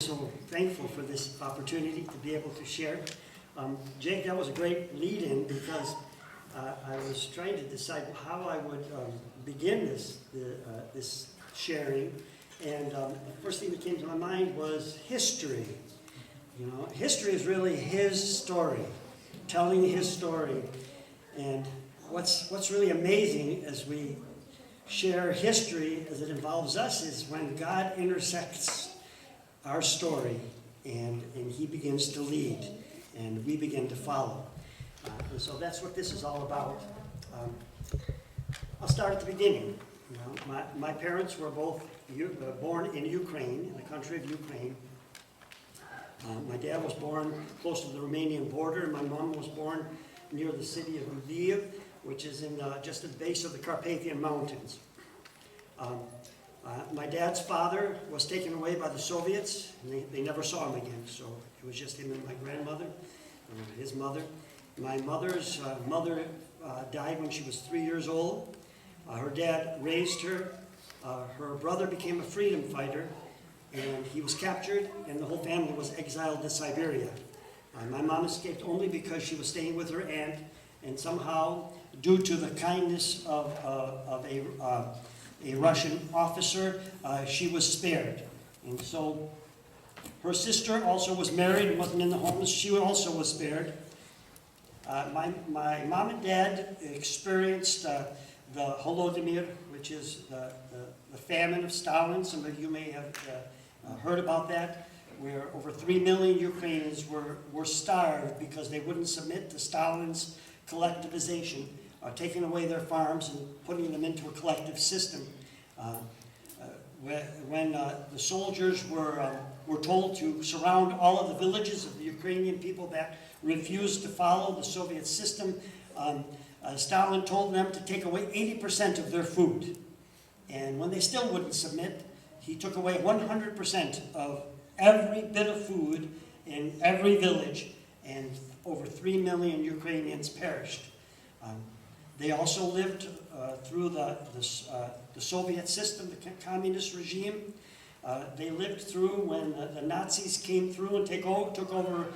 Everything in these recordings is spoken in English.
So thankful for this opportunity to be able to share. Jake, that was a great lead-in because I was trying to decide how I would begin this sharing, and the first thing that came to my mind was history. You know, history is really his story, telling his story, and what's really amazing as we share history as it involves us is when God intersects our story, and he begins to lead, and we begin to follow. And so that's what this is all about. I'll start at the beginning. You know, my parents were both born in Ukraine, in the country of Ukraine. My dad was born close to the Romanian border, and my mom was born near the city of Lviv, which is in just at the base of the Carpathian Mountains. My dad's father was taken away by the Soviets, and they never saw him again, so it was just him and my grandmother, his mother. My mother's mother died when she was 3 years old. Her dad raised her. Her brother became a freedom fighter, and he was captured, and the whole family was exiled to Siberia. My mom escaped only because she was staying with her aunt, and somehow, due to the kindness of a Russian officer, she was spared. And so her sister also was married and wasn't in the homeless. She also was spared. My mom and dad experienced the Holodomor, which is the famine of Stalin. Some of you may have heard about that, where over 3 million Ukrainians were starved because they wouldn't submit to Stalin's collectivization, taking away their farms and putting them into a collective system. When the soldiers were told to surround all of the villages of the Ukrainian people that refused to follow the Soviet system, Stalin told them to take away 80% of their food. And when they still wouldn't submit, he took away 100% of every bit of food in every village, and over 3 million Ukrainians perished. They also lived through the Soviet system, the communist regime. They lived through when the Nazis came through and took over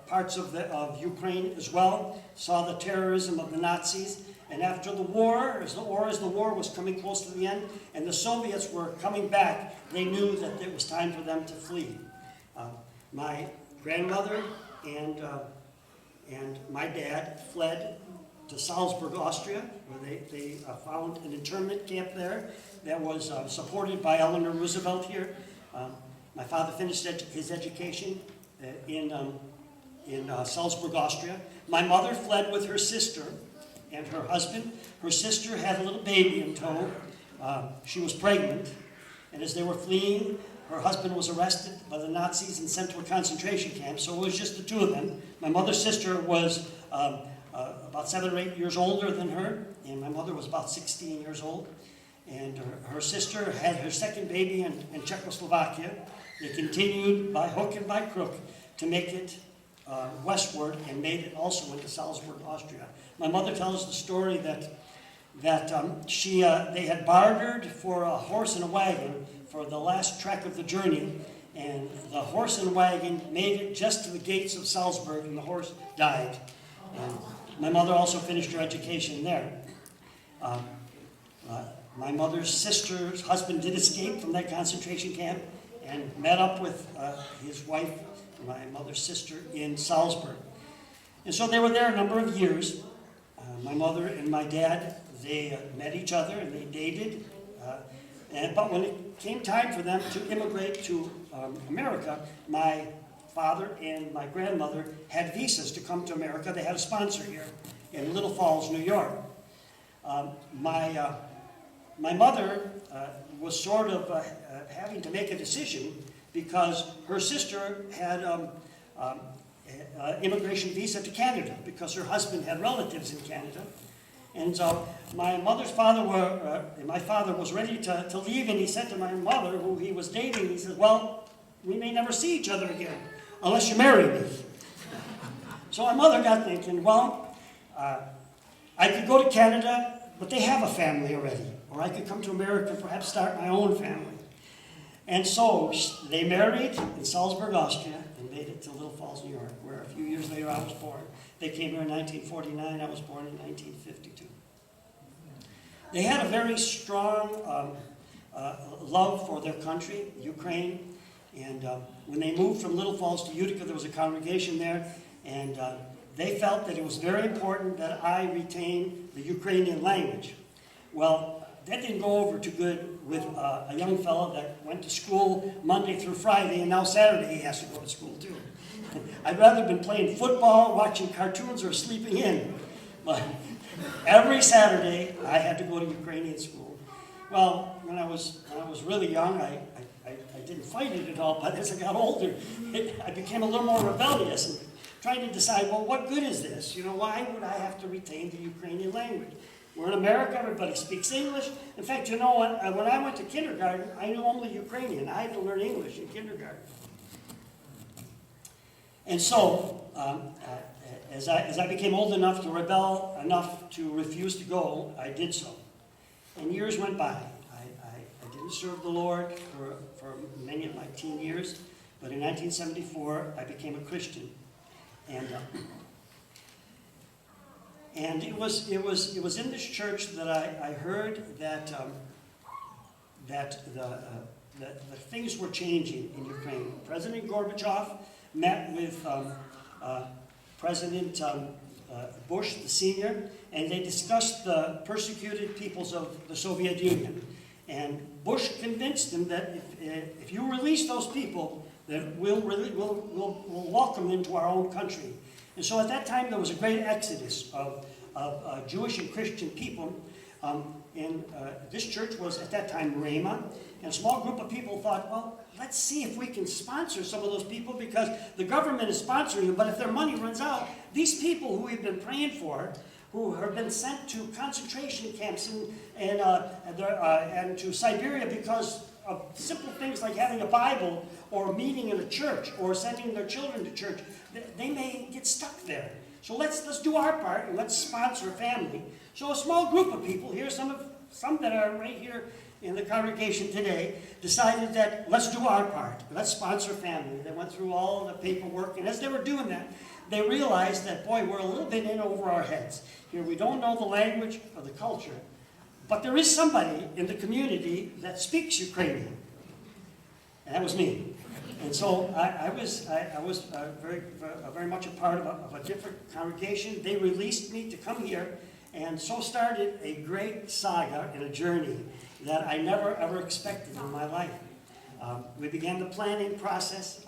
parts of Ukraine as well, saw the terrorism of the Nazis. And after the war, as the war was coming close to the end, and the Soviets were coming back, they knew that it was time for them to flee. My grandmother and my dad fled to Salzburg, Austria, where they found an internment camp there that was supported by Eleanor Roosevelt here. My father finished his education in Salzburg, Austria. My mother fled with her sister and her husband. Her sister had a little baby in tow. She was pregnant, and as they were fleeing, her husband was arrested by the Nazis and sent to a concentration camp, so it was just the two of them. My mother's sister was about 7 or 8 years older than her, and my mother was about 16 years old. And her sister had her second baby in Czechoslovakia. They continued by hook and by crook to make it westward, and made it also into Salzburg, Austria. My mother tells the story that they had bartered for a horse and a wagon for the last trek of the journey, and the horse and wagon made it just to the gates of Salzburg, and the horse died. And my mother also finished her education there. My mother's sister's husband did escape from that concentration camp and met up with his wife, my mother's sister, in Salzburg. And so they were there a number of years. My mother and my dad, they met each other and they dated. But when it came time for them to immigrate to America, my father and my grandmother had visas to come to America. They had a sponsor here in Little Falls, New York. My mother was sort of having to make a decision because her sister had immigration visa to Canada because her husband had relatives in Canada. And so my father was ready to leave, and he said to my mother, who he was dating, he said, "Well, we may never see each other again unless you marry me." So my mother got thinking, well, I could go to Canada, but they have a family already. Or I could come to America and perhaps start my own family. And so they married in Salzburg, Austria, and made it to Little Falls, New York, where a few years later I was born. They came here in 1949. I was born in 1952. They had a very strong love for their country, Ukraine. And when they moved from Little Falls to Utica, there was a congregation there, and they felt that it was very important that I retain the Ukrainian language. Well, that didn't go over too good with a young fellow that went to school Monday through Friday, and now Saturday he has to go to school too. I'd rather have been playing football, watching cartoons, or sleeping in. But every Saturday I had to go to Ukrainian school. Well, when I was really young, I didn't fight it at all, but as I got older, I became a little more rebellious and trying to decide, well, what good is this? You know, why would I have to retain the Ukrainian language? We're in America, everybody speaks English. In fact, you know what? When I went to kindergarten, I knew only Ukrainian. I had to learn English in kindergarten. And so, as I became old enough to rebel enough to refuse to go, I did so. And years went by. I didn't serve the Lord for many of my teen years, but in 1974, I became a Christian. And it was in this church that I heard that the things were changing in Ukraine. President Gorbachev met with President Bush, the senior, and they discussed the persecuted peoples of the Soviet Union. And Bush convinced him that if you release those people, then we'll welcome them to our own country. And so at that time, there was a great exodus of Jewish and Christian people. And this church was, at that time, Rhema. And a small group of people thought, well, let's see if we can sponsor some of those people, because the government is sponsoring them, but if their money runs out, these people who we've been praying for, who have been sent to concentration camps and to Siberia because of simple things like having a Bible or meeting in a church or sending their children to church, they may get stuck there. So let's do our part and let's sponsor a family. So a small group of people here, some that are right here in the congregation today, decided that let's do our part. Let's sponsor a family. They went through all the paperwork, and as they were doing that, they realized that, boy, we're a little bit in over our heads. Here we don't know the language or the culture, but there is somebody in the community that speaks Ukrainian. And that was me. And so I was very much a part of a different congregation. They released me to come here, and so started a great saga and a journey that I never ever expected in my life. We began the planning process.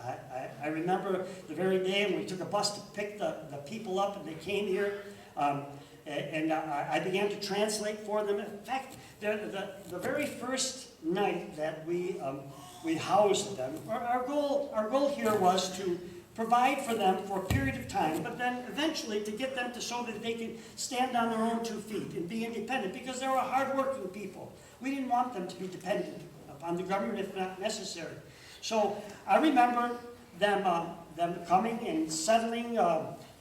I remember the very day when we took a bus to pick the people up, and they came here. And I began to translate for them. In fact, the very first night that we housed them, our goal here was to provide for them for a period of time, but then eventually to get them to so that they can stand on their own 2 feet and be independent, because they were hardworking people. We didn't want them to be dependent upon the government if not necessary. So I remember them coming and settling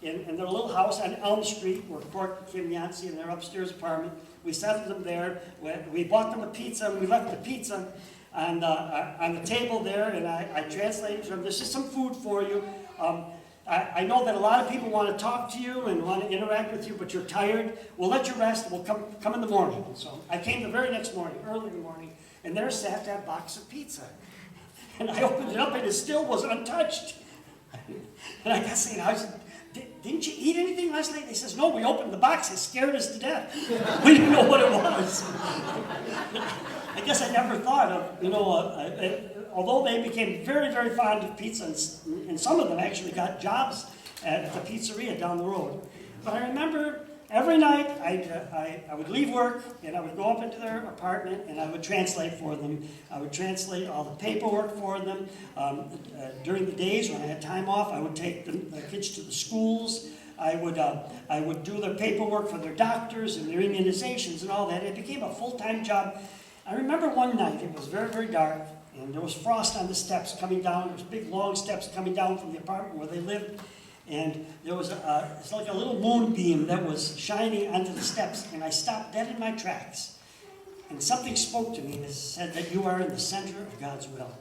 in their little house on Elm Street, where Krop and Kim Yancey in their upstairs apartment. We settled them there. We bought them a pizza, and we left the pizza on the table there, and I translated to them, this is some food for you. I know that a lot of people want to talk to you and want to interact with you, but you're tired. We'll let you rest. We'll come in the morning. So I came the very next morning, early in the morning, and there sat that box of pizza. And I opened it up, and it still was untouched. And I got saying, I said, didn't you eat anything last night? They says, no, we opened the box. It scared us to death. We didn't know what it was. I guess I never thought of, although they became very, very fond of pizza, and some of them actually got jobs at the pizzeria down the road. But I remember every night I would leave work, and I would go up into their apartment, and I would translate for them. I would translate all the paperwork for them. During the days when I had time off, I would take the kids to the schools. I would do their paperwork for their doctors and their immunizations and all that. It became a full-time job. I remember one night, it was very, very dark, and there was frost on the steps coming down. There was big, long steps coming down from the apartment where they lived. And there was it's like a little moonbeam that was shining onto the steps, and I stopped dead in my tracks. And something spoke to me and said that you are in the center of God's will.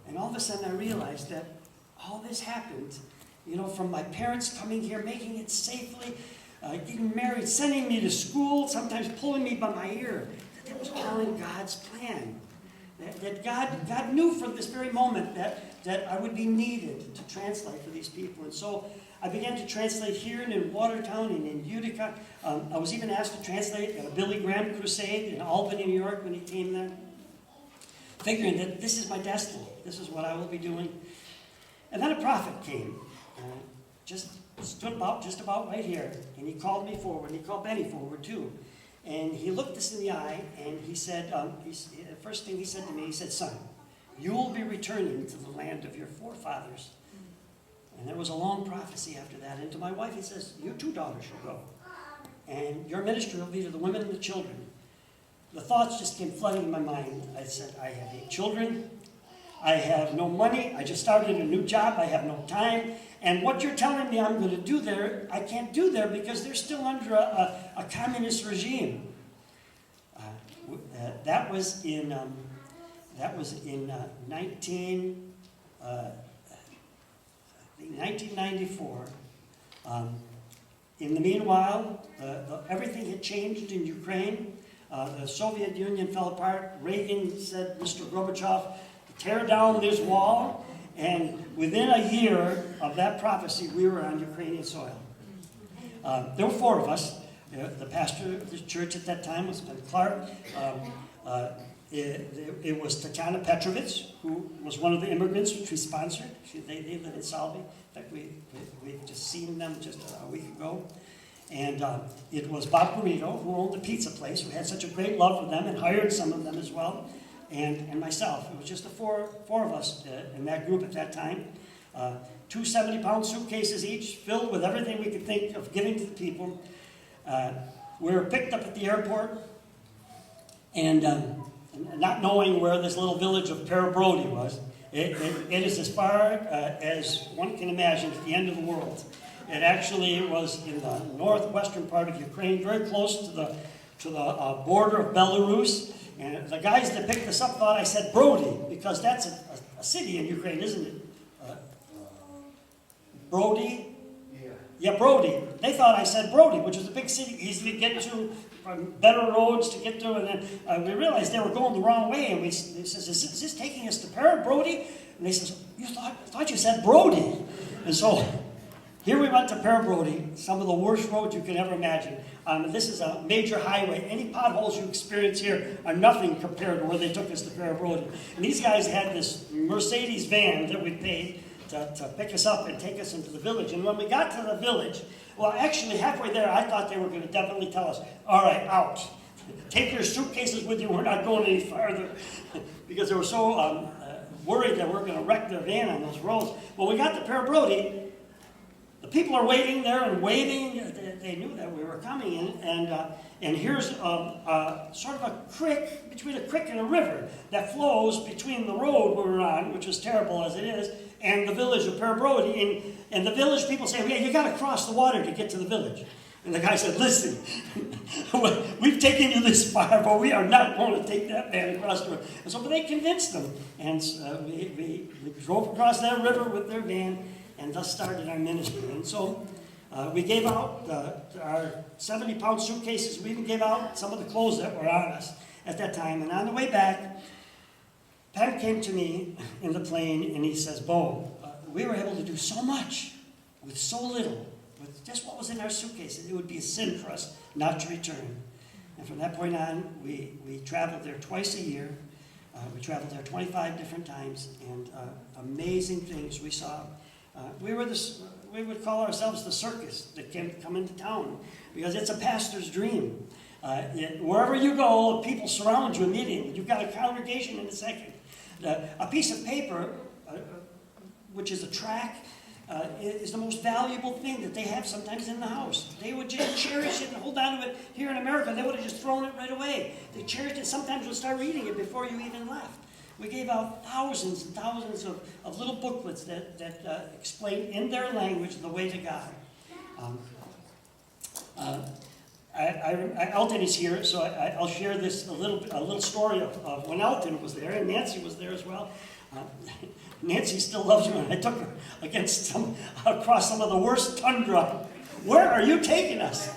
And all of a sudden I realized that all this happened, you know, from my parents coming here, making it safely, getting married, sending me to school, sometimes pulling me by my ear. That was all in God's plan. That God knew from this very moment that I would be needed to translate for these people. And so I began to translate here and in Watertown and in Utica. I was even asked to translate at a Billy Graham crusade in Albany, New York when he came there. Figuring that this is my destiny. This is what I will be doing. And then a prophet came. Just stood just about right here. And he called me forward. And he called Benny forward too. And he looked us in the eye, and he said, the first thing he said to me, he said, "Son, you will be returning to the land of your forefathers." And there was a long prophecy after that. And to my wife, he says, "You too, daughter, shall go. And your ministry will be to the women and the children." The thoughts just came flooding in my mind. I said, I have 8 children. I have no money. I just started a new job. I have no time. And what you're telling me I'm going to do there, I can't do there because they're still under a communist regime. That was in 1994. In the meanwhile, everything had changed in Ukraine. The Soviet Union fell apart. Reagan said, "Mr. Gorbachev, tear down this wall." And within a year of that prophecy, we were on Ukrainian soil. There were 4 of us. The pastor of the church at that time was Ben Clark. It was Tatiana Petrovich, who was one of the immigrants which we sponsored. They live in Salvi. In fact, we've just seen them just a week ago. And it was Bob Burrito, who owned the pizza place, who had such a great love for them and hired some of them as well. And myself. It was just the four of us in that group at that time. 2 70-pound suitcases each, filled with everything we could think of giving to the people. We were picked up at the airport, and not knowing where this little village of Parabrody was, it is as far as one can imagine at the end of the world. It actually was in the northwestern part of Ukraine, very close to the border of Belarus. And the guys that picked us up thought I said Brody, because that's a city in Ukraine, isn't it? Brody? Yeah, Brody. They thought I said Brody, which is a big city, easy to get to, better roads to get to. And then we realized they were going the wrong way. And they says, is this taking us to Brody? And they says, I thought you said Brody. And so here we went to Parabrody, some of the worst roads you could ever imagine. This is a major highway. Any potholes you experience here are nothing compared to where they took us to Parabrody. And these guys had this Mercedes van that we paid to pick us up and take us into the village. And when we got to the village, well, actually halfway there, I thought they were going to definitely tell us, all right, out. Take your suitcases with you. We're not going any farther. Because they were so worried that we're going to wreck their van on those roads. When we got to Parabrody, the people are waiting there and waving. They knew that we were coming, and here's sort of a creek, between a creek and a river that flows between the road we were on, which was terrible as it is, and the village of Parabrody. And the village people say, "Yeah, you got to cross the water to get to the village." And the guy said, "Listen, we've taken you this far, but we are not going to take that man across the river." And so, but they convinced them, and we drove across that river with their van. And thus started our ministry. And so we gave out our 70-pound suitcases. We even gave out some of the clothes that were on us at that time. And on the way back, Pat came to me in the plane and he says, "Bo, we were able to do so much with so little, with just what was in our suitcases. It would be a sin for us not to return." And from that point on, we traveled there twice a year. We traveled there 25 different times, and amazing things we saw. We would call ourselves the circus that can come into town, because it's a pastor's dream. Wherever you go, people surround you immediately. You've got a congregation in a second. A piece of paper, which is a tract, is the most valuable thing that they have sometimes in the house. They would just cherish it and hold on to it. Here in America, they would have just thrown it right away. They cherished it. Sometimes would start reading it before you even left. We gave out thousands and thousands of little booklets that explain in their language the way to God. Elton is here, so I'll share this a little story of when Elton was there, and Nancy was there as well. Nancy still loves me, and I took her across some of the worst tundra. Where are you taking us?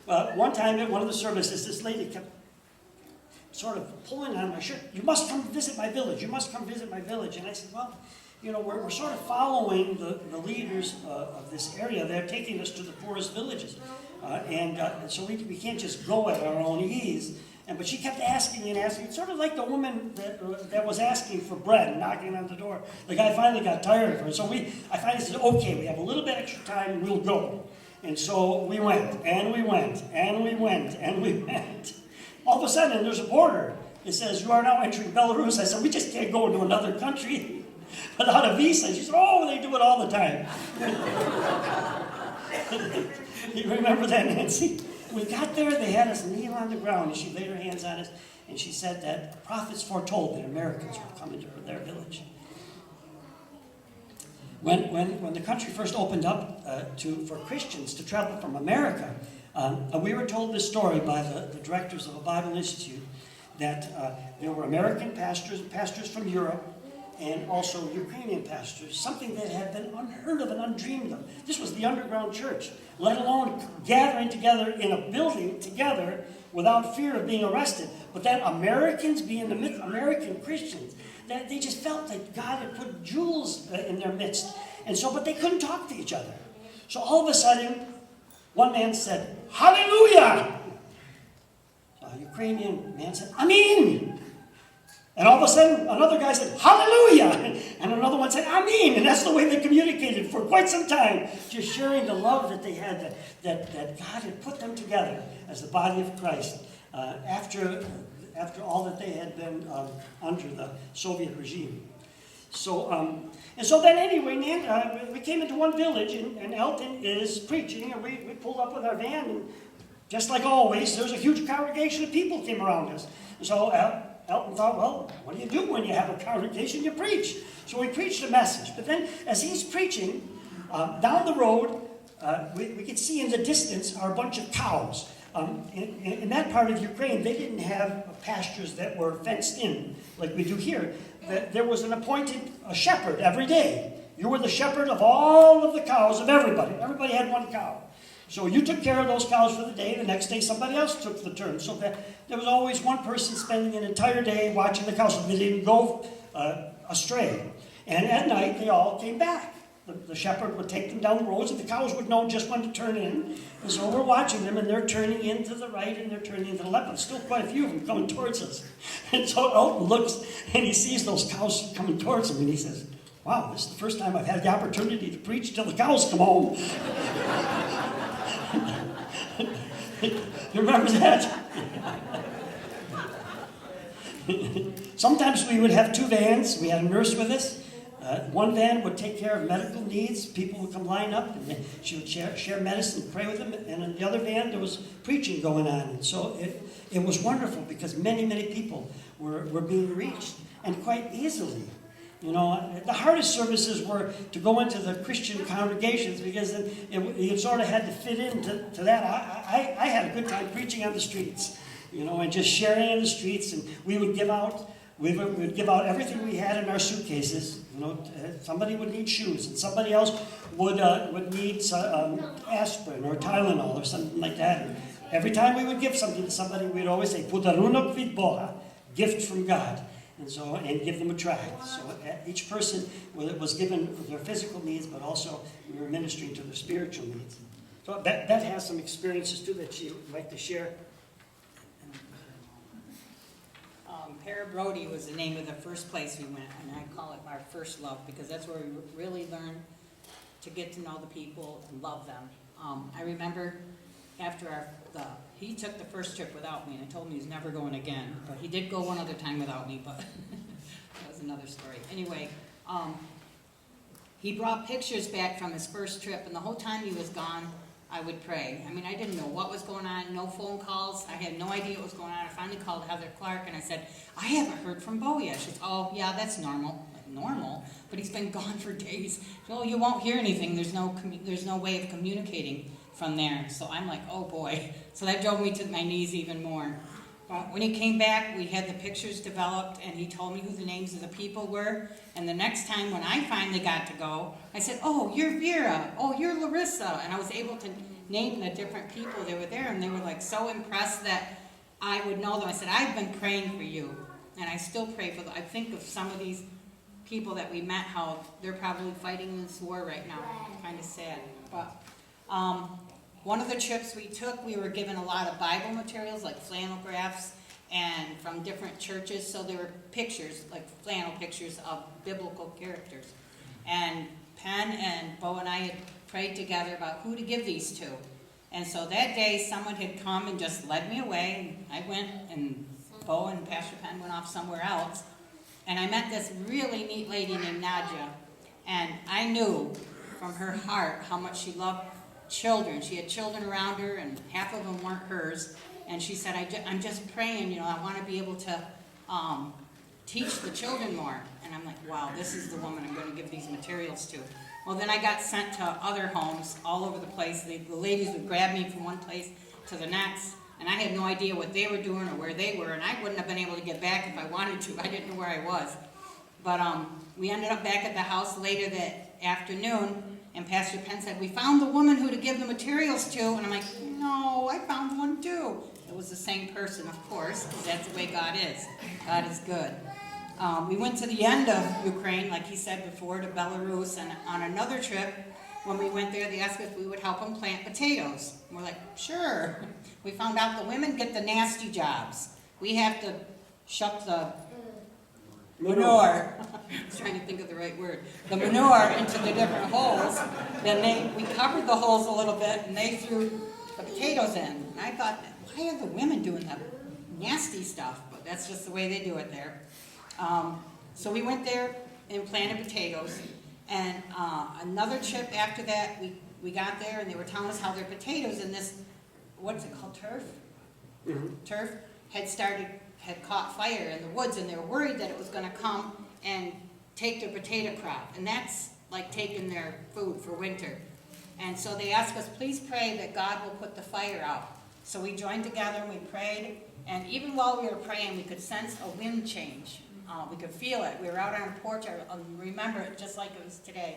One time at one of the services, this lady kept sort of pulling on my shirt. You must come visit my village. You must come visit my village. And I said, well, we're sort of following the leaders of this area. They're taking us to the poorest villages. So we can't just go at our own ease. But she kept asking and asking. It's sort of like the woman that was asking for bread, knocking on the door. The guy finally got tired of her. So I finally said, okay, we have a little bit extra time, we'll go. And so we went, and we went, and we went, and we went. All of a sudden, there's a border. It says, you are now entering Belarus. I said, we just can't go into another country without a visa. She said, oh, they do it all the time. You remember that, Nancy? We got there, they had us kneel on the ground, and she laid her hands on us, and she said that prophets foretold that Americans were coming to their village. When the country first opened up for Christians to travel from America, we were told this story by the directors of a Bible Institute that there were American pastors from Europe, and also Ukrainian pastors, something that had been unheard of and undreamed of. This was the underground church, let alone gathering together in a building together without fear of being arrested. But then Americans being the midst, American Christians, that they just felt that God had put jewels in their midst. But they couldn't talk to each other. So all of a sudden, one man said, hallelujah! A Ukrainian man said, Amen! And all of a sudden, another guy said, hallelujah! And another one said, Amen! And that's the way they communicated for quite some time, just sharing the love that they had, that God had put them together as the body of Christ after all that they had been under the Soviet regime. So then anyway, we came into one village, and Elton is preaching, and we pulled up with our van, and just like always, there's a huge congregation of people came around us. And so Elton thought, well, what do you do when you have a congregation? You preach. So we preached a message. But then, as he's preaching, down the road, we could see in the distance are a bunch of cows. In that part of Ukraine, they didn't have pastures that were fenced in like we do here. There was an appointed shepherd every day. You were the shepherd of all of the cows of everybody. Everybody had one cow. So you took care of those cows for the day. The next day, somebody else took the turn. So that there was always one person spending an entire day watching the cows so they didn't go astray. And at night, they all came back. The shepherd would take them down the roads, and the cows would know just when to turn in. And so we're watching them, and they're turning in to the right, and they're turning into the left. But still quite a few of them coming towards us. And so Elton looks, and he sees those cows coming towards him, and he says, wow, this is the first time I've had the opportunity to preach till the cows come home. You remember that? Sometimes we would have two vans. We had a nurse with us. One van would take care of medical needs. People would come line up, and she would share medicine, pray with them. And in the other van, there was preaching going on. And so it was wonderful because many, many people were being reached, and quite easily. The hardest services were to go into the Christian congregations because you sort of had to fit into that. I had a good time preaching on the streets, and just sharing in the streets. And we would give out everything we had in our suitcases. Somebody would need shoes, and somebody else would need aspirin or Tylenol or something like that. And every time we would give something to somebody, we'd always say, "Podarunok від Бога," gift from God. And give them a tract. So each person was given their physical needs, but also we were ministering to their spiritual needs. So that has some experiences too that you would like to share. Parabrody was the name of the first place we went, and I call it our first love because that's where we really learned to get to know the people and love them. I remember after he took the first trip without me, and I told him he was never going again. But he did go one other time without me, but that was another story. Anyway, he brought pictures back from his first trip, and the whole time he was gone, I would pray. I mean, I didn't know what was going on, no phone calls. I had no idea what was going on. I finally called Heather Clark, and I said, I haven't heard from Bo yet. She said, oh, yeah, that's normal. Like, normal? But he's been gone for days. Well, you won't hear anything. There's no way of communicating from there. So I'm like, oh boy. So that drove me to my knees even more. But when he came back, we had the pictures developed, and he told me who the names of the people were. And the next time when I finally got to go, I said, oh, you're Vera. Oh, you're Larissa. And I was able to name the different people that were there, and they were like so impressed that I would know them. I said, I've been praying for you, and I still pray for them. I think of some of these people that we met, how they're probably fighting this war right now. Kind of sad. But one of the trips we took, we were given a lot of Bible materials, like flannel graphs, and from different churches. So there were pictures, like flannel pictures of biblical characters. And Penn and Bo and I had prayed together about who to give these to. And so that day, someone had come and just led me away. I went, and Bo and Pastor Penn went off somewhere else. And I met this really neat lady named Nadja. And I knew from her heart how much she loved children. She had children around her, and half of them weren't hers. And she said, I'm just praying, I want to be able to teach the children more. And I'm like, wow, this is the woman I'm going to give these materials to. Well, then I got sent to other homes all over the place. The ladies would grab me from one place to the next, and I had no idea what they were doing or where they were, and I wouldn't have been able to get back if I wanted to. I didn't know where I was. But we ended up back at the house later that afternoon, and Pastor Penn said, we found the woman who to give the materials to. And I'm like, no, I found one too. It was the same person, of course, because that's the way God is. God is good. We went to the end of Ukraine, like he said before, to Belarus. And on another trip, when we went there, they asked us if we would help them plant potatoes. And we're like, sure. We found out the women get the nasty jobs. We have to shuck the manure. I was trying to think of the right word. The manure into the different holes. Then we covered the holes a little bit, and they threw the potatoes in. And I thought, why are the women doing the nasty stuff? But that's just the way they do it there. So we went there and planted potatoes. And another trip after that, we got there, and they were telling us how their potatoes in this, what's it called, turf? Mm-hmm. Turf had caught fire in the woods, and they were worried that it was going to come and take their potato crop. And that's like taking their food for winter. And so they asked us, please pray that God will put the fire out. So we joined together and we prayed. And even while we were praying, we could sense a wind change. We could feel it. We were out on a porch. I remember it just like it was today.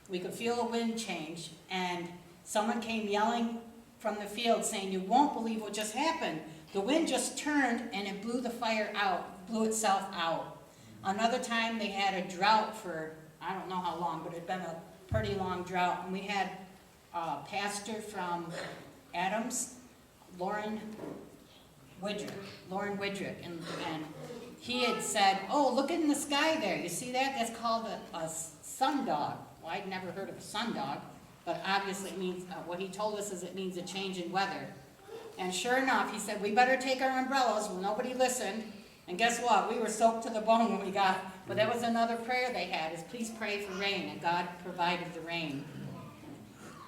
We could feel a wind change. And someone came yelling from the field saying, you won't believe what just happened. The wind just turned and it blew the fire out, blew itself out. Another time they had a drought for, I don't know how long, but it had been a pretty long drought. And we had a pastor from Adams, Lauren Widrick. And he had said, oh, look in the sky there. You see that? That's called a sundog. Well, I'd never heard of a sundog, but obviously it means, what he told us is it means a change in weather. And sure enough, he said, we better take our umbrellas. Well, nobody listened. And guess what? We were soaked to the bone when we got, but that was another prayer they had, is please pray for rain, and God provided the rain.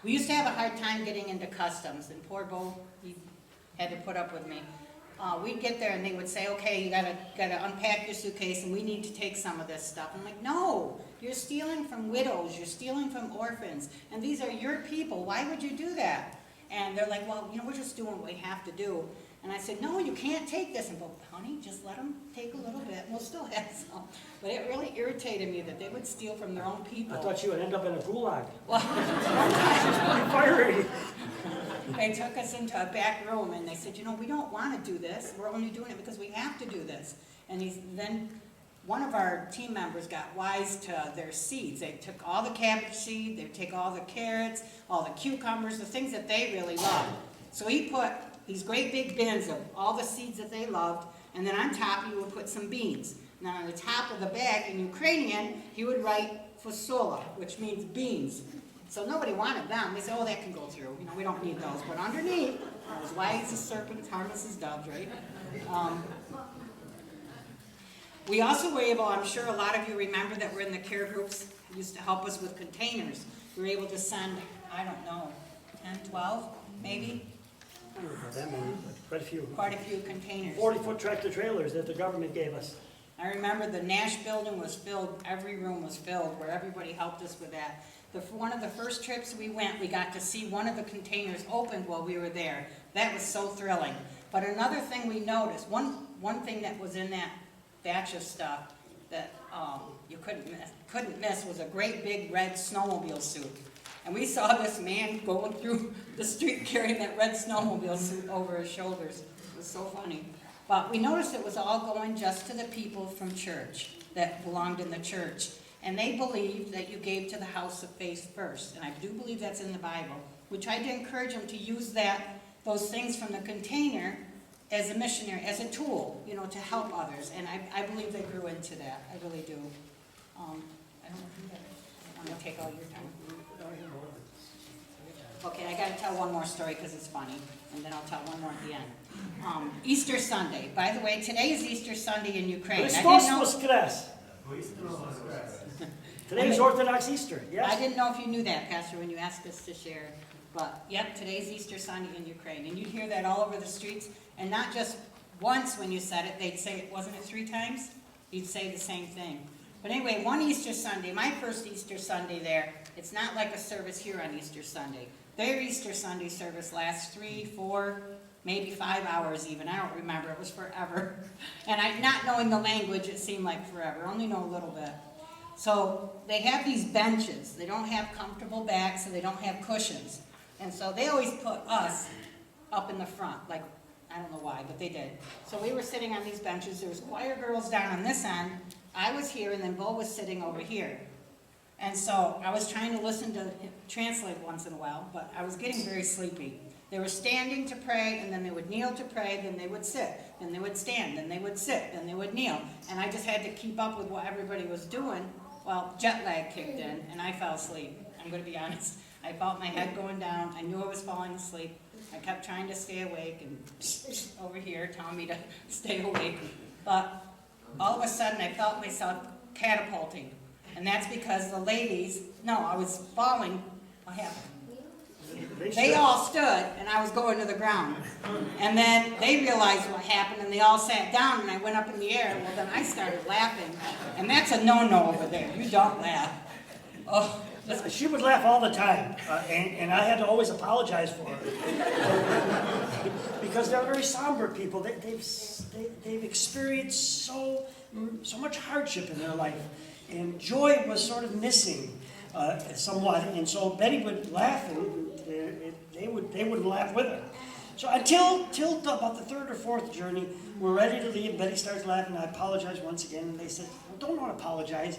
We used to have a hard time getting into customs, and poor Bo, he had to put up with me. We'd get there and they would say, okay, you gotta unpack your suitcase and we need to take some of this stuff. I'm like, no, you're stealing from widows, you're stealing from orphans, and these are your people. Why would you do that? And they're like, well, we're just doing what we have to do. And I said, no, you can't take this. And honey, just let them take a little bit. We'll still have some. But it really irritated me that they would steal from their own people. I thought you would end up in a gulag. Well, Fiery. they took us into a back room and they said, we don't want to do this. We're only doing it because we have to do this. And then one of our team members got wise to their seeds. They took all the cabbage seed, they take all the carrots, all the cucumbers, the things that they really love. So he put these great big bins of all the seeds that they loved, and then on top he would put some beans. And then on the top of the bag, in Ukrainian, he would write fasola, which means beans. So nobody wanted them. They said, oh, that can go through. We don't need those. But underneath, as wise as serpents, harmless as doves, right? We also were able, I'm sure a lot of you remember that we're in the care groups, used to help us with containers. We were able to send, I don't know, 10, 12, maybe? I don't know about that many, but quite a few. Quite a few containers. 40-foot tractor trailers that the government gave us. I remember the Nash building was filled, every room was filled, where everybody helped us with that. One of the first trips we went, we got to see one of the containers opened while we were there. That was so thrilling. But another thing we noticed, one thing that was in that batch of stuff that you couldn't miss was a great big red snowmobile suit. And we saw this man going through the street carrying that red snowmobile suit over his shoulders. It was so funny. But we noticed it was all going just to the people from church that belonged in the church. And they believed that you gave to the house of faith first. And I do believe that's in the Bible. We tried to encourage them to use those things from the container as a missionary, as a tool, to help others. And I believe they grew into that. I really do. I don't know if you have it. I don't want to take all your time. Okay, I got to tell one more story because it's funny, and then I'll tell one more at the end. Easter Sunday. By the way, today is Easter Sunday in Ukraine. Today's Orthodox Easter, yes? I didn't know if you knew that, Pastor, when you asked us to share. But, yep, today's Easter Sunday in Ukraine. And you'd hear that all over the streets. And not just once when you said it, they'd say it, wasn't it 3 times? You'd say the same thing. But anyway, one Easter Sunday, my first Easter Sunday there, it's not like a service here on Easter Sunday. Their Easter Sunday service lasts 3, 4, maybe 5 hours even. I don't remember. It was forever. And not knowing the language, it seemed like forever. I only know a little bit. So they have these benches. They don't have comfortable backs, so they don't have cushions. And so they always put us up in the front. Like, I don't know why, but they did. So we were sitting on these benches. There was choir girls down on this end. I was here, and then Bo was sitting over here. And so I was trying to listen to him translate once in a while, but I was getting very sleepy. They were standing to pray, and then they would kneel to pray, then they would sit, then they would stand, then they would sit, then they would kneel. And I just had to keep up with what everybody was doing. Well, jet lag kicked in, and I fell asleep. I'm going to be honest. I felt my head going down. I knew I was falling asleep. I kept trying to stay awake, and over here telling me to stay awake. But all of a sudden, I felt myself catapulting. And that's because the ladies, I was falling. What happened? They all stood, and I was going to the ground. And then they realized what happened, and they all sat down, and I went up in the air. Well, then I started laughing. And that's a no-no over there. You don't laugh. Oh. She would laugh all the time, and I had to always apologize for her. Because they're very somber people. They've experienced so much hardship in their life. And joy was sort of missing somewhat. And so Betty would laugh, and they wouldn't laugh with her. So until about the 3rd or 4th journey, we're ready to leave. Betty starts laughing. I apologize once again. And they said, well, don't want to apologize.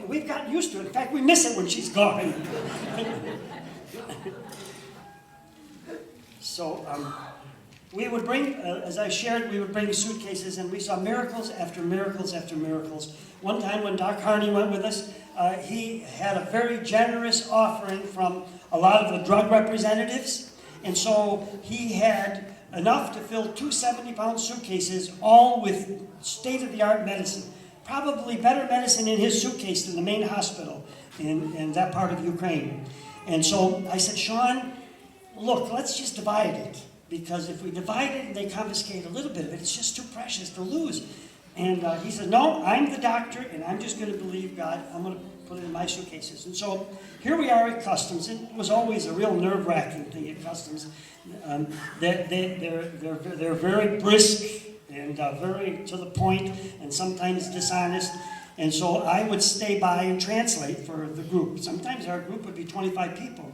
We've gotten used to it. In fact, we miss it when she's gone. So we would bring, as I shared, we would bring suitcases, and we saw miracles after miracles after miracles. One time when Doc Harney went with us, he had a very generous offering from a lot of the drug representatives. And so he had enough to fill 2 70-pound suitcases, all with state-of-the-art medicine. Probably better medicine in his suitcase than the main hospital in that part of Ukraine. And so I said, Sean, look, let's just divide it. Because if we divide it and they confiscate a little bit of it, it's just too precious to lose. And he said, no, I'm the doctor, and I'm just going to believe God. I'm going to put it in my suitcases. And so here we are at customs. It was always a real nerve-wracking thing at customs. They're very brisk and very to the point, and sometimes dishonest. And so I would stay by and translate for the group. Sometimes our group would be 25 people.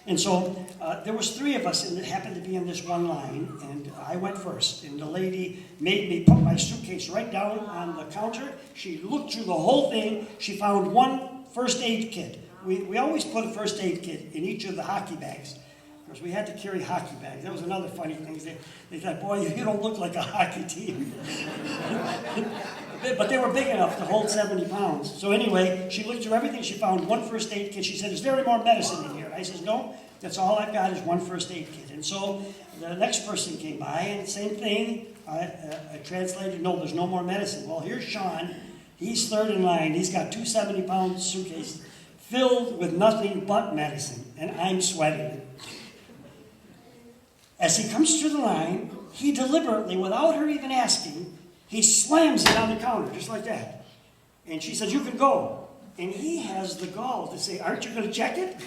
And so there was 3 of us, and it happened to be in this one line, and I went first. And the lady made me put my suitcase right down on the counter. She looked through the whole thing. She found one first aid kit. We always put a first aid kit in each of the hockey bags. Of course, we had to carry hockey bags. That was another funny thing. They thought, boy, you don't look like a hockey team. But they were big enough to hold 70 pounds. So anyway, she looked through everything. She found one first aid kit. She said, is there any more medicine in here? And I said, no, that's all I've got is one first aid kit. And so the next person came by, and same thing. I translated, no, there's no more medicine. Well, here's Sean. He's 3rd in line. He's got 2 70-pound suitcases filled with nothing but medicine. And I'm sweating. As he comes through the line, he deliberately, without her even asking, he slams it on the counter, just like that. And she said, you can go. And he has the gall to say, aren't you going to check it?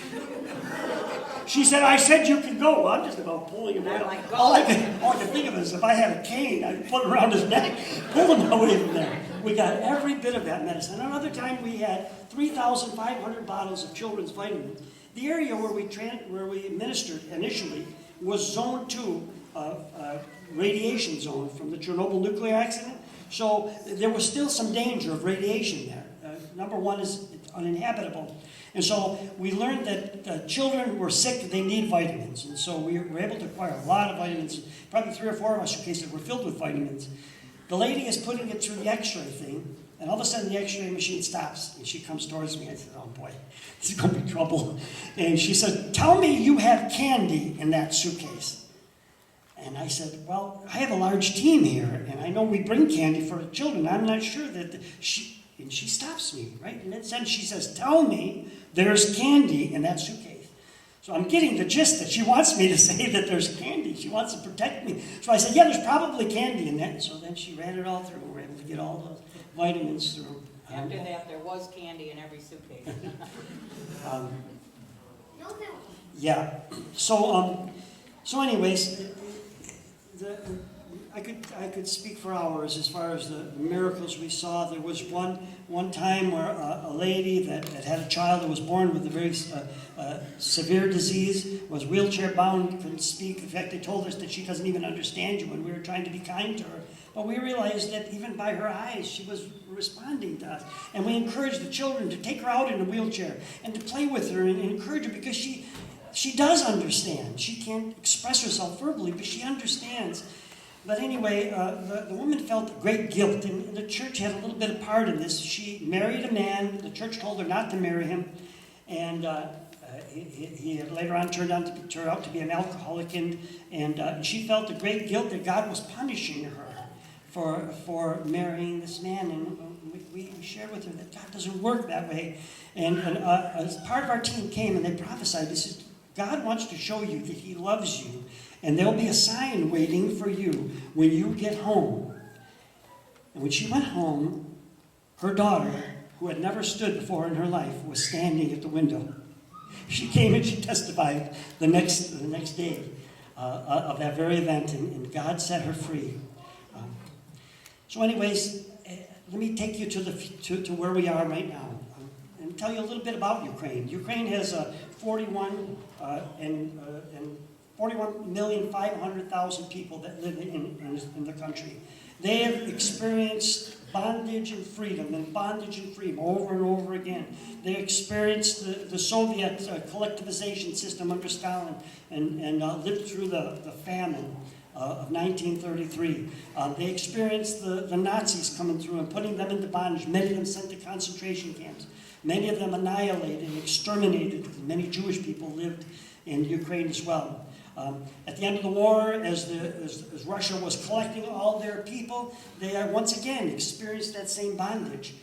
She said, I said you can go. Well, I'm just about pulling him out. All I could think of is if I had a cane, I'd put it around his neck, pull him away from there. We got every bit of that medicine. Another time we had 3,500 bottles of children's vitamins. The area where we administered initially was Zone 2, radiation zone from the Chernobyl nuclear accident. So there was still some danger of radiation there. Number one is it's uninhabitable. And so we learned that children who were sick, they need vitamins. And so we were able to acquire a lot of vitamins. Probably 3 or 4 of our suitcases were filled with vitamins. The lady is putting it through the x-ray thing, and all of a sudden the x-ray machine stops, and she comes towards me. I said, oh boy, this is going to be trouble. And she said, tell me you have candy in that suitcase. And I said, well, I have a large team here, and I know we bring candy for the children. I'm not sure that and she stops me, right? And then she says, tell me there's candy in that suitcase. So I'm getting the gist that she wants me to say that there's candy. She wants to protect me. So I said, yeah, there's probably candy in that. And so then she ran it all through. We were able to get all those vitamins through. After that, there was candy in every suitcase. Yeah. So anyways, I could speak for hours as far as the miracles we saw. There was one time where a lady that had a child that was born with a very severe disease, was wheelchair bound, couldn't speak. In fact, they told us that she doesn't even understand you, and we were trying to be kind to her. But we realized that even by her eyes, she was responding to us. And we encouraged the children to take her out in a wheelchair and to play with her and encourage her, because she does understand. She can't express herself verbally, but she understands. But anyway, the woman felt great guilt, and the church had a little bit of part in this. She married a man. The church told her not to marry him, and he had later on turned out to be an alcoholic, and she felt the great guilt that God was punishing her for marrying this man. And we shared with her that God doesn't work that way. And as part of our team came and they prophesied, they said, God wants to show you that he loves you, and there'll be a sign waiting for you when you get home. And when she went home, her daughter, who had never stood before in her life, was standing at the window. She came and she testified the next day of that very event, and God set her free. So anyways, let me take you to where we are right now, and tell you a little bit about Ukraine. Ukraine has 41,500,000 people that live in the country. They have experienced bondage and freedom over and over again. They experienced the Soviet collectivization system under Stalin and lived through the famine of 1933. They experienced the Nazis coming through and putting them into bondage, many of them sent to concentration camps. Many of them annihilated and exterminated. Many Jewish people lived in Ukraine as well. At the end of the war, as Russia was collecting all their people, they once again experienced that same bondage.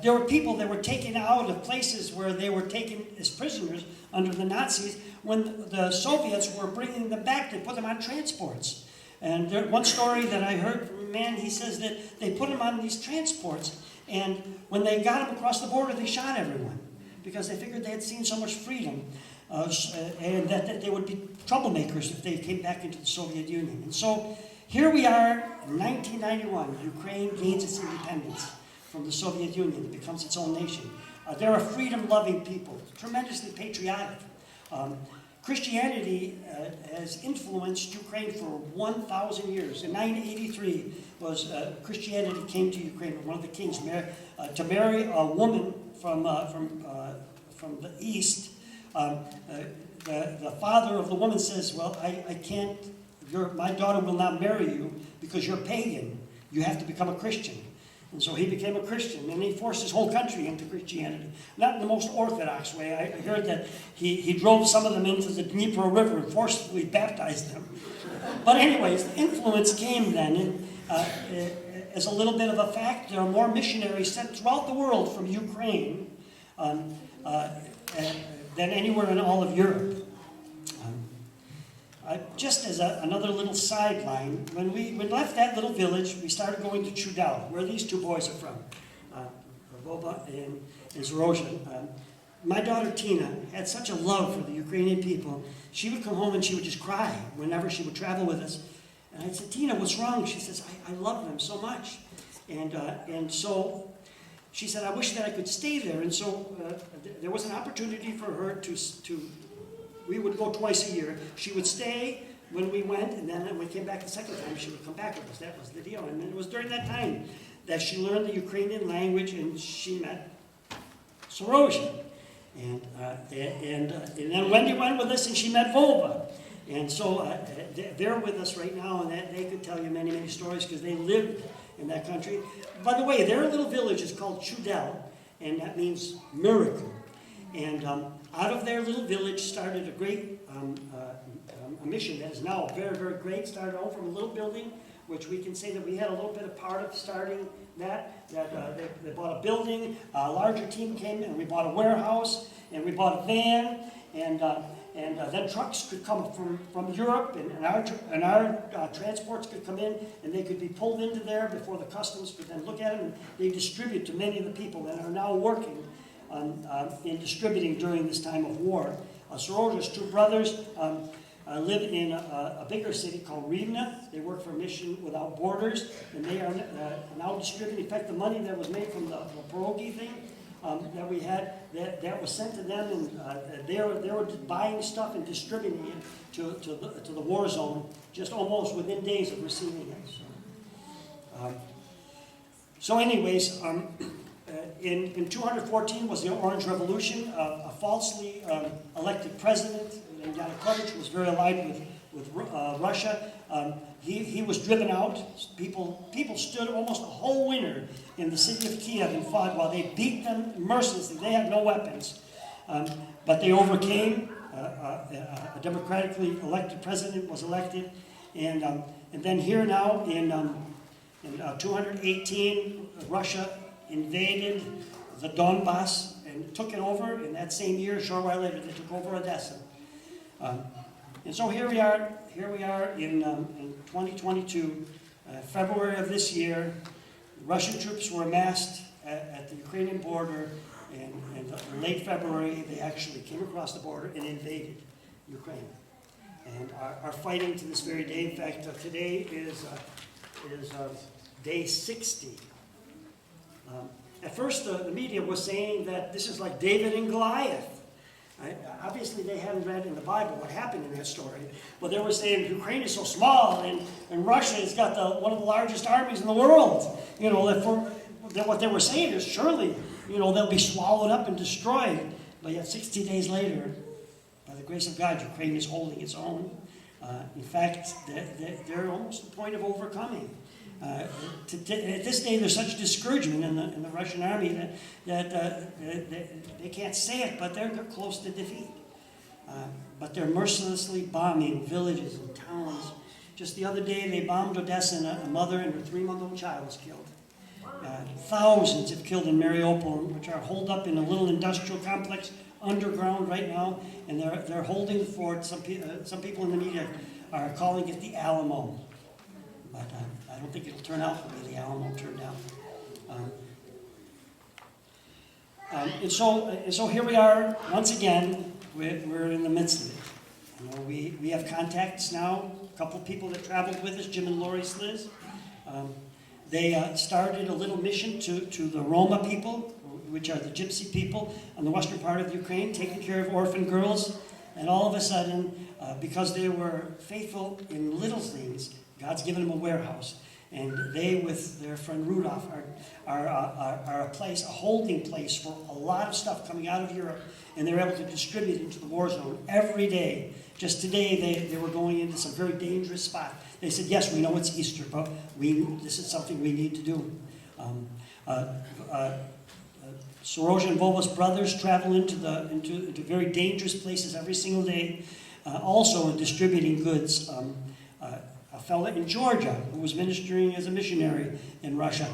There were people that were taken out of places where they were taken as prisoners under the Nazis. When the Soviets were bringing them back, they put them on transports. And one story that I heard from a man, he says that they put them on these transports, and when they got them across the border, they shot everyone, because they figured they had seen so much freedom, and that they would be troublemakers if they came back into the Soviet Union. And so here we are in 1991. Ukraine gains its independence from the Soviet Union. It becomes its own nation. They're a freedom-loving people, tremendously patriotic. Christianity has influenced Ukraine for 1,000 years. In 983, Christianity came to Ukraine. One of the kings to marry a woman from the east. The father of the woman says, "Well, I can't. My daughter will not marry you because you're pagan. You have to become a Christian." And so he became a Christian, and he forced his whole country into Christianity. Not in the most orthodox way. I heard that he drove some of them into the Dnieper River and forcibly baptized them. But anyways, the influence came then, and as a little bit of a fact, there are more missionaries sent throughout the world from Ukraine than anywhere in all of Europe. Just as another little sideline, when we left that little village, we started going to Trudel, where these two boys are from, Boba in Sorosha. My daughter Tina had such a love for the Ukrainian people. She would come home and she would just cry whenever she would travel with us. And I said, Tina, what's wrong? She says, I love them so much. And so she said, I wish that I could stay there. And so there was an opportunity for her to, we would go twice a year. She would stay when we went, and then when we came back the second time, she would come back with us. That was the deal. And it was during that time that she learned the Ukrainian language, and she met Sorosha. And then Wendy went with us, and she met Volva. And so they're with us right now, and they could tell you many, many stories because they lived in that country. By the way, their little village is called Chudel, and that means miracle. And out of their little village started a great a mission that is now very, very great. Started out from a little building, which we can say that we had a little bit of part of starting that. They bought a building, a larger team came in, and we bought a warehouse, and we bought a van, and then trucks could come from Europe, and our transports could come in, and they could be pulled into there before the customs could then look at them, and they distribute to many of the people that are now working in distributing during this time of war. Sorosha's two brothers live in a bigger city called Rivne. They work for Mission Without Borders, and they are now distributing. In fact, the money that was made from the pierogi thing that we had, that was sent to them, and they were buying stuff and distributing it to the war zone just almost within days of receiving it. So anyways, in 214 was the Orange Revolution. A falsely elected president named Yanukovych was very allied with Russia. He was driven out. People stood almost a whole winter in the city of Kiev and fought while they beat them mercilessly. They had no weapons. But they overcame. A democratically elected president was elected. And then here now in 218, Russia invaded the Donbass and took it over. In that same year, a short while later, they took over Odessa. And so here we are in 2022, February of this year. Russian troops were amassed at the Ukrainian border, and in late February, they actually came across the border and invaded Ukraine. And are fighting to this very day. In fact, today is day 60. At first, the media was saying that this is like David and Goliath. Obviously, they hadn't read in the Bible what happened in that story. But they were saying Ukraine is so small, and Russia has got one of the largest armies in the world. You know, what they were saying is surely, they'll be swallowed up and destroyed. But yet 60 days later, by the grace of God, Ukraine is holding its own. In fact, they're almost at the point of overcoming. At this day, there's such discouragement in the Russian army that they can't say it, but they're close to defeat. But they're mercilessly bombing villages and towns. Just the other day, they bombed Odessa, and a mother and her 3-month-old child was killed. Thousands have killed in Mariupol, which are holed up in a little industrial complex underground right now, and they're holding the fort. Some people in the media are calling it the Alamo. But I don't think it'll turn out the way the Alamo turned out. And so here we are once again. We're in the midst of it. We have contacts now. A couple of people that traveled with us, Jim and Lori Sliz. They started a little mission to the Roma people, which are the Gypsy people on the western part of Ukraine, taking care of orphan girls. And all of a sudden, because they were faithful in little things, God's given them a warehouse, and they, with their friend Rudolph, are a holding place for a lot of stuff coming out of Europe, and they're able to distribute into the war zone every day. Just today, they were going into some very dangerous spot. They said, yes, we know it's Easter, but this is something we need to do. Sorosha and Volva's brothers travel into very dangerous places every single day, also distributing goods. A fellow in Georgia who was ministering as a missionary in Russia.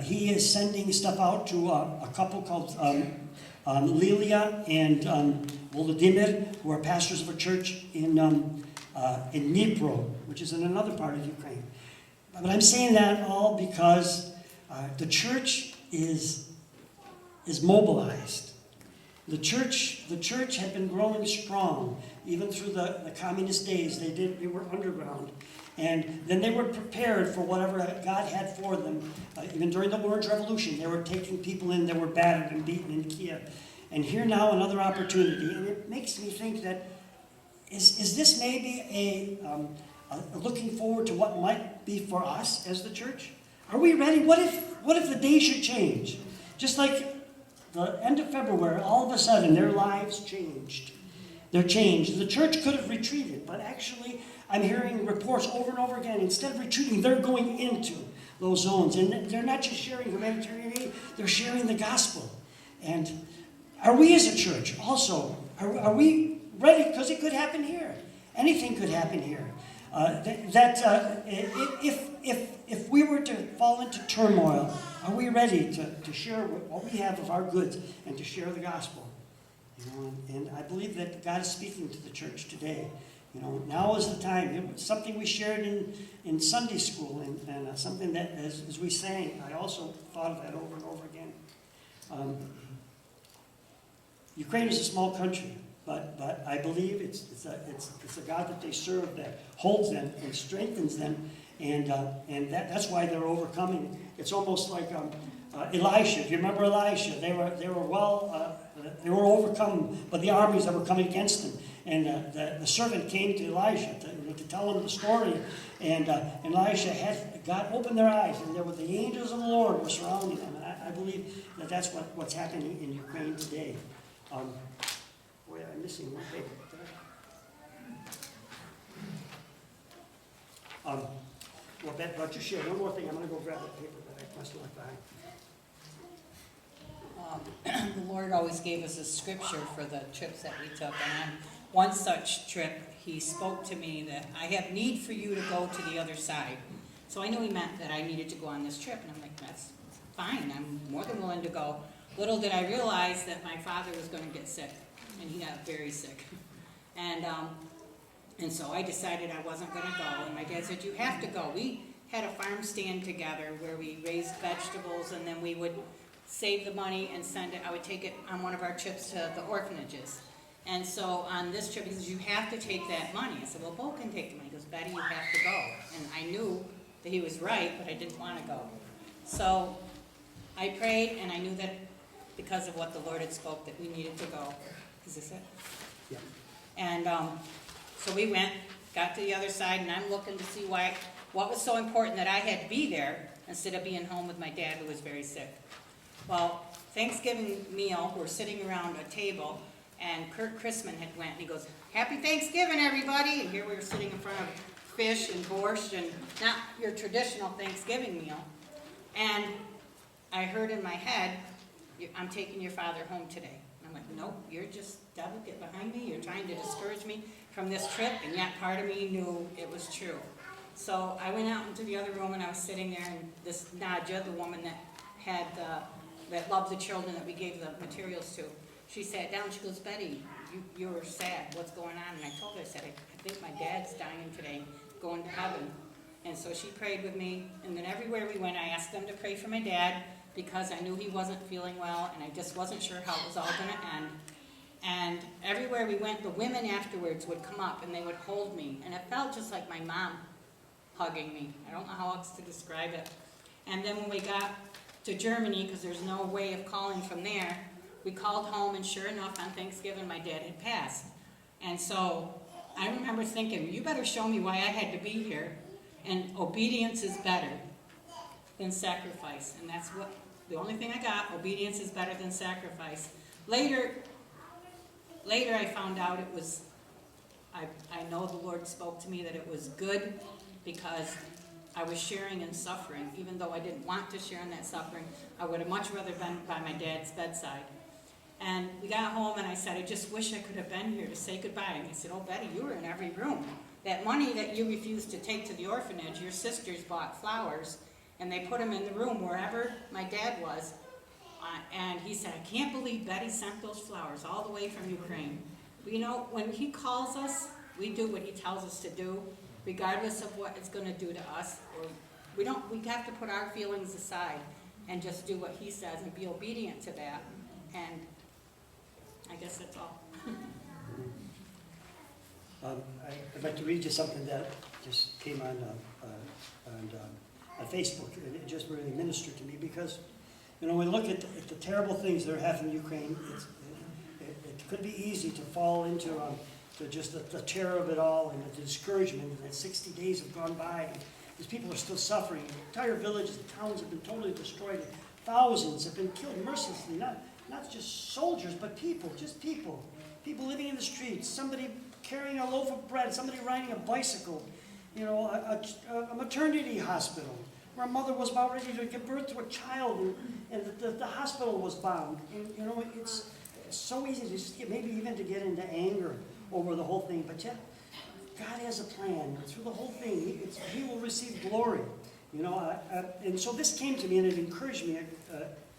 He is sending stuff out to a couple called Lilia and Volodymyr, who are pastors of a church in Dnipro, which is in another part of Ukraine. But I'm saying that all because the church is is mobilized. The church had been growing strong, even through the communist days. They were underground. And then they were prepared for whatever God had for them. Even during the Orange Revolution, they were taking people in that were battered and beaten in Kiev. And here now another opportunity. And it makes me think that, is this maybe a looking forward to what might be for us as the church? Are we ready? What if the day should change? Just like the end of February, all of a sudden their lives changed. They're changed. The church could have retreated, but actually I'm hearing reports over and over again. Instead of retreating, they're going into those zones. And they're not just sharing humanitarian aid, they're sharing the gospel. And are we as a church also, are we ready? Because it could happen here. Anything could happen here. If we were to fall into turmoil, are we ready to share what we have of our goods and to share the gospel? And I believe that God is speaking to the church today. Now is the time. It was something we shared in Sunday school, and something that, as we sang, I also thought of that over and over again. Ukraine is a small country, but I believe it's a God that they serve that holds them and strengthens them, and that's why they're overcoming. It's almost like Elisha. If you remember Elisha, they were overcome by the armies that were coming against them. And the servant came to Elisha to tell him the story. And Elisha had God open their eyes, and there were the angels of the Lord were surrounding them. And I believe that that's what's happening in Ukraine today. Boy, I'm missing one paper. Well, Beth, why don't you share one more thing? I'm going to go grab that paper that I must have left behind. The Lord always gave us a scripture for the trips that we took, and on one such trip, He spoke to me that I have need for you to go to the other side. So I knew He meant that I needed to go on this trip, and I'm like, that's fine, I'm more than willing to go. Little did I realize that my father was going to get sick, and he got very sick. And so I decided I wasn't going to go, and my dad said, you have to go. We had a farm stand together where we raised vegetables, and then we would save the money and send it. I would take it on one of our trips to the orphanages. And so on this trip, he says, you have to take that money. I said, well, Bo can take the money. He goes, Betty, you have to go. And I knew that he was right, but I didn't want to go. So I prayed, and I knew that because of what the Lord had spoke, that we needed to go. Is this it? Yeah. And so we went, got to the other side, and I'm looking to see what was so important that I had to be there instead of being home with my dad, who was very sick. Well, Thanksgiving meal, we're sitting around a table, and Kurt Chrisman had went, and he goes, Happy Thanksgiving, everybody! And here we were sitting in front of fish and borscht, and not your traditional Thanksgiving meal. And I heard in my head, I'm taking your father home today. And I'm like, nope, you're just, devil, get behind me. You're trying to discourage me from this trip, and yet part of me knew it was true. So I went out into the other room, and I was sitting there, and this Nadja, the woman that had that loved the children that we gave the materials to, she sat down. She goes, Betty, you were sad. What's going on? And I told her, I said, I think my dad's dying today, going to heaven. And so she prayed with me, and then everywhere we went, I asked them to pray for my dad because I knew he wasn't feeling well, and I just wasn't sure how it was all going to end. And everywhere we went, the women afterwards would come up, and they would hold me, and it felt just like my mom hugging me. I don't know how else to describe it. And then when we got to Germany, because there's no way of calling from there, we called home, and sure enough, on Thanksgiving, my dad had passed. And so I remember thinking, you better show me why I had to be here, and obedience is better than sacrifice. And that's what, the only thing I got, obedience is better than sacrifice. Later I found out it was, I know the Lord spoke to me that it was good because I was sharing in suffering. Even though I didn't want to share in that suffering, I would have much rather been by my dad's bedside. And we got home, and I said, I just wish I could have been here to say goodbye. And he said, oh, Betty, you were in every room. That money that you refused to take to the orphanage, your sisters bought flowers, and they put them in the room wherever my dad was. And he said, I can't believe Betty sent those flowers all the way from Ukraine. But you know, when he calls us, we do what he tells us to do, regardless of what it's going to do to us. Or we have to put our feelings aside and just do what he says and be obedient to that. And I guess that's all. I'd like to read you something that just came on Facebook, and it just really ministered to me because, when we look at the terrible things that are happening in Ukraine, it could be easy to fall into to just the terror of it all and the discouragement, and that 60 days have gone by, and these people are still suffering. Entire villages and towns have been totally destroyed. Thousands have been killed mercilessly, not just soldiers, but people, just people. People living in the streets, somebody carrying a loaf of bread, somebody riding a bicycle, a maternity hospital where a mother was about ready to give birth to a child, and the hospital was bombed. And, it's so easy to just maybe even to get into anger over the whole thing, but yet God has a plan through the whole thing. He will receive glory, and so this came to me and it encouraged me,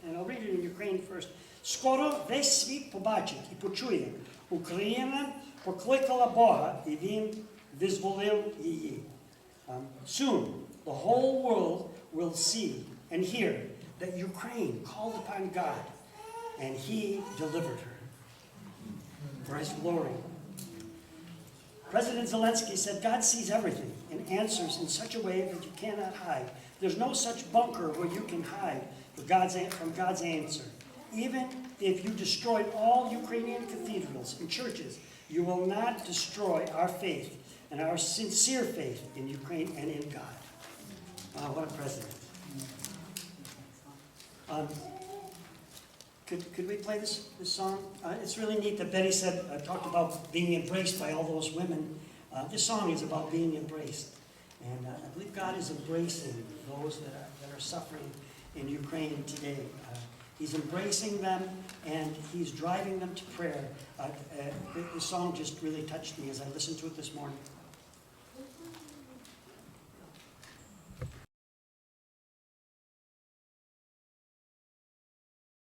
and I'll read it in Ukrainian first. Скоро весь світ побачить і почує, Україна покликала Бога, і Він визволив її. Soon, the whole world will see and hear that Ukraine called upon God, and He delivered her for His glory. President Zelensky said, God sees everything and answers in such a way that you cannot hide. There's no such bunker where you can hide from God's answer. Even if you destroyed all Ukrainian cathedrals and churches, you will not destroy our faith and our sincere faith in Ukraine and in God. What a president. Could we play this song? It's really neat that Betty talked about being embraced by all those women. This song is about being embraced. And I believe God is embracing those that are suffering in Ukraine today. He's embracing them, and He's driving them to prayer. This song just really touched me as I listened to it this morning.